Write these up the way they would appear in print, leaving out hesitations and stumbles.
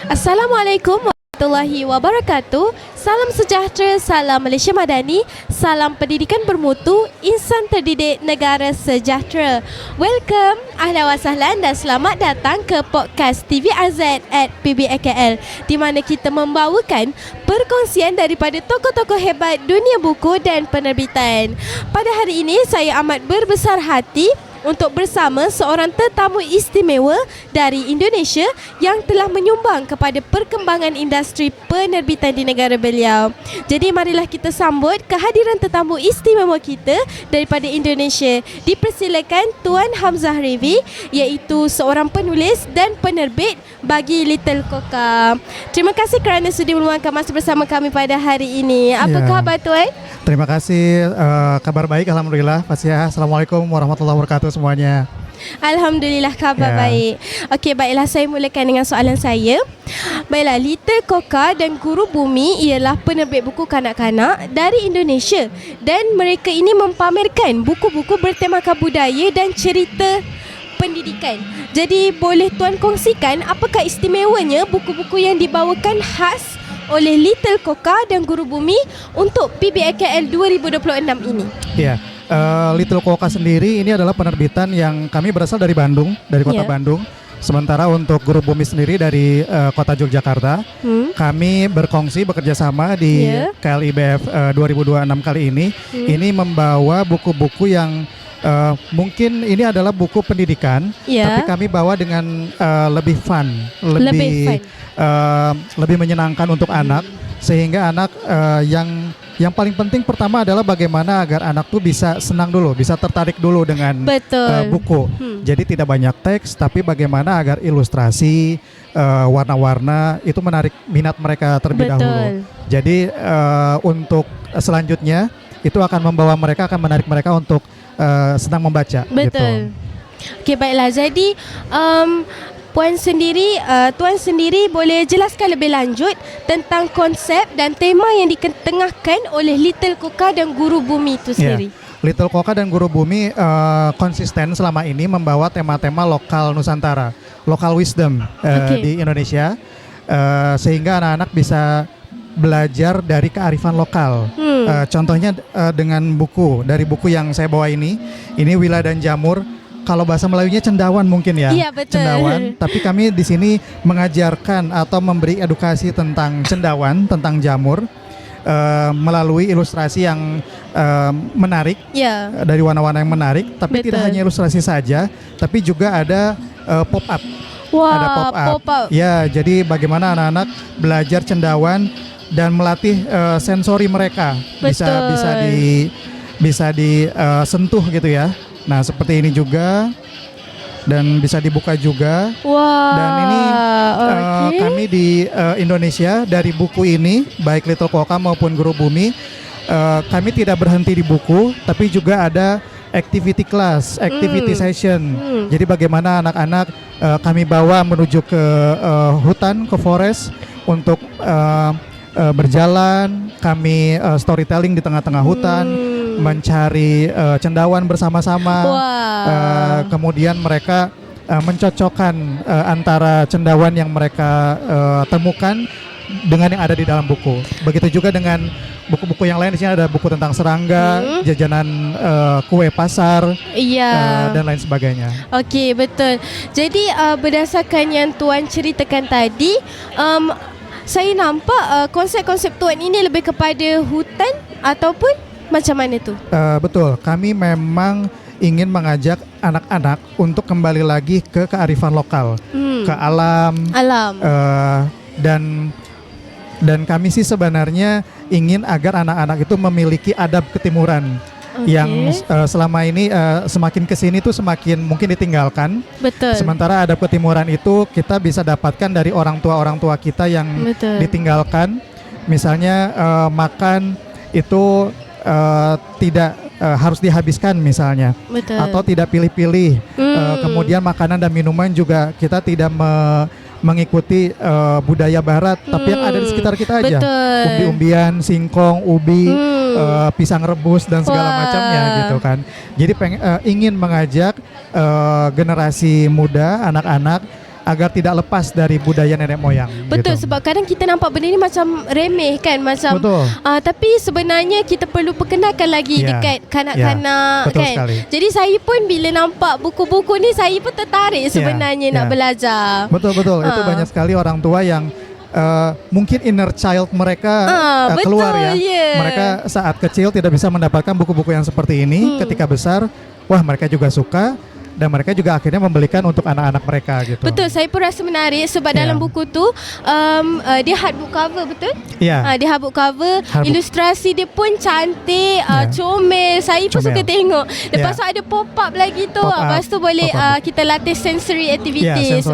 Assalamualaikum warahmatullahi wabarakatuh. Salam sejahtera, salam Malaysia Madani, salam pendidikan bermutu, insan terdidik, negara sejahtera. Welcome, ahlan wa sahlan dan selamat datang ke podcast TV AZ at PBAKL, di mana kita membawakan perkongsian daripada tokoh-tokoh hebat dunia buku dan penerbitan. Pada hari ini saya amat berbesar hati untuk bersama seorang tetamu istimewa dari Indonesia yang telah menyumbang kepada perkembangan industri penerbitan di negara beliau. Jadi marilah kita sambut kehadiran tetamu istimewa kita daripada Indonesia. Dipersilakan Tuan Hamzah Revi, iaitu seorang penulis dan penerbit bagi Little Koka. Terima kasih kerana sudi meluangkan masa bersama kami pada hari ini. Apa khabar Tuan? Terima kasih, kabar baik Alhamdulillah. Fasiah, Assalamualaikum warahmatullahi wabarakatuh semuanya. Alhamdulillah khabar baik. Okey, baiklah saya mulakan dengan soalan saya. Baiklah, Little Koka dan Guru Bumi ialah penerbit buku kanak-kanak dari Indonesia dan mereka ini mempamerkan buku-buku bertemakan budaya dan cerita pendidikan. Jadi boleh Tuan kongsikan apakah istimewanya buku-buku yang dibawakan khas oleh Little Koka dan Guru Bumi untuk PBAKL 2026 ini? Ya, Little Koka sendiri ini adalah penerbitan yang kami berasal dari Bandung, dari kota Bandung. Sementara untuk Guru Bumi sendiri dari kota Yogyakarta. Kami berkongsi bekerja sama di KLIBF 2026 kali ini. Ini membawa buku-buku yang mungkin ini adalah buku pendidikan, tapi kami bawa dengan lebih fun, lebih menyenangkan untuk anak, sehingga anak yang paling penting pertama adalah bagaimana agar anak tuh bisa senang dulu, bisa tertarik dulu dengan buku. Jadi tidak banyak teks, tapi bagaimana agar ilustrasi, warna-warna itu menarik minat mereka terlebih dahulu. Jadi untuk selanjutnya itu akan menarik mereka untuk senang membaca. Betul. Gitu. Okey, baiklah. Jadi Tuan sendiri boleh jelaskan lebih lanjut tentang konsep dan tema yang diketengahkan oleh Little Koka dan Guru Bumi itu sendiri. Little Koka dan Guru Bumi konsisten selama ini membawa tema-tema lokal Nusantara, local wisdom di Indonesia, sehingga anak-anak bisa belajar dari kearifan lokal. Contohnya dengan dari buku yang saya bawa ini Wila dan Jamur. Kalau bahasa Melayunya cendawan mungkin ya. Iya, betul. Cendawan. Tapi kami di sini mengajarkan atau memberi edukasi tentang cendawan, tentang jamur melalui ilustrasi yang menarik, dari warna-warna yang menarik. Tapi tidak hanya ilustrasi saja, tapi juga ada pop up. Ada pop up. Ya, jadi bagaimana anak-anak belajar cendawan dan melatih sensori mereka, bisa disentuh gitu ya. Nah, seperti ini juga, dan bisa dibuka juga. Dan ini kami di Indonesia dari buku ini, baik Little Koka maupun Guru Bumi, kami tidak berhenti di buku, tapi juga ada activity class, activity session. Jadi bagaimana anak-anak kami bawa menuju ke hutan, ke forest untuk berjalan, kami storytelling di tengah-tengah hutan, mencari cendawan bersama-sama. Kemudian mereka mencocokkan antara cendawan yang mereka temukan dengan yang ada di dalam buku. Begitu juga dengan buku-buku yang lain. Di sini ada buku tentang serangga, jajanan kue pasar, dan lain sebagainya. Okey, betul. Jadi berdasarkan yang Tuan ceritakan tadi, saya nampak konsep-konsep Tuan ini lebih kepada hutan ataupun macam mana tu? Betul, kami memang ingin mengajak anak-anak untuk kembali lagi ke kearifan lokal, ke alam. Dan kami sih sebenarnya ingin agar anak-anak itu memiliki adab ketimuran. Yang selama ini semakin kesini tuh semakin mungkin ditinggalkan. Betul. Sementara adab ketimuran itu kita bisa dapatkan dari orang tua kita yang ditinggalkan. Misalnya makan itu tidak harus dihabiskan misalnya. Atau tidak pilih-pilih. Kemudian makanan dan minuman juga kita tidak mengikuti budaya barat, tapi yang ada di sekitar kita aja. Umbi-umbian, singkong, ubi, pisang rebus dan segala macamnya gitu kan. Jadi ingin mengajak generasi muda, anak-anak agar tidak lepas dari budaya nenek moyang. Betul, gitu. sebab kadang kita nampak benda ni macam remeh kan, macam tapi sebenarnya kita perlu perkenalkan lagi dekat kanak-kanak betul kan. sekali. Jadi saya pun bila nampak buku-buku ni saya pun tertarik sebenarnya nak belajar. Betul. Itu banyak sekali orang tua yang mungkin inner child mereka keluar ya. Mereka saat kecil tidak bisa mendapatkan buku-buku yang seperti ini. Ketika besar, wah mereka juga suka. Dan mereka juga akhirnya membelikan untuk anak-anak mereka gitu. Betul, saya pun rasa menarik sebab dalam buku tu dia hardbook cover, betul? Dia hardbook cover, ilustrasi dia pun cantik, comel. Saya pun suka tengok. Lepas tu ada pop-up lagi tu. Lepas tu boleh kita latih sensory activities.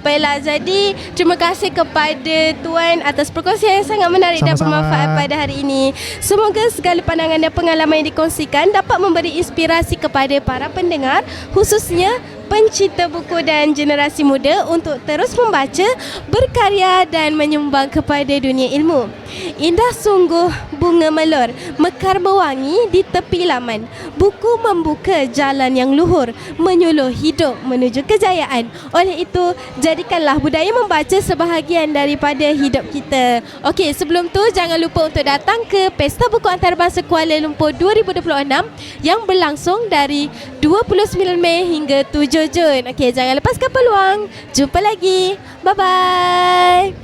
Baiklah, jadi terima kasih kepada Tuan atas perkongsian yang sangat menarik dan bermanfaat pada hari ini. Semoga segala pandangan dan pengalaman yang dikongsikan dapat memberi inspirasi kepada para pendengar, khususnya pencinta buku dan generasi muda untuk terus membaca, berkarya dan menyumbang kepada dunia ilmu. Indah sungguh bunga melor, mekar mewangi di tepi laman. Buku membuka jalan yang luhur, menyuluh hidup menuju kejayaan. Oleh itu, jadikanlah budaya membaca sebahagian daripada hidup kita. Okey, sebelum tu jangan lupa untuk datang ke Pesta Buku Antarabangsa Kuala Lumpur 2026 yang berlangsung dari 29 Mei hingga 7 Jun. Okey, jangan lepaskan peluang. Jumpa lagi. Bye-bye.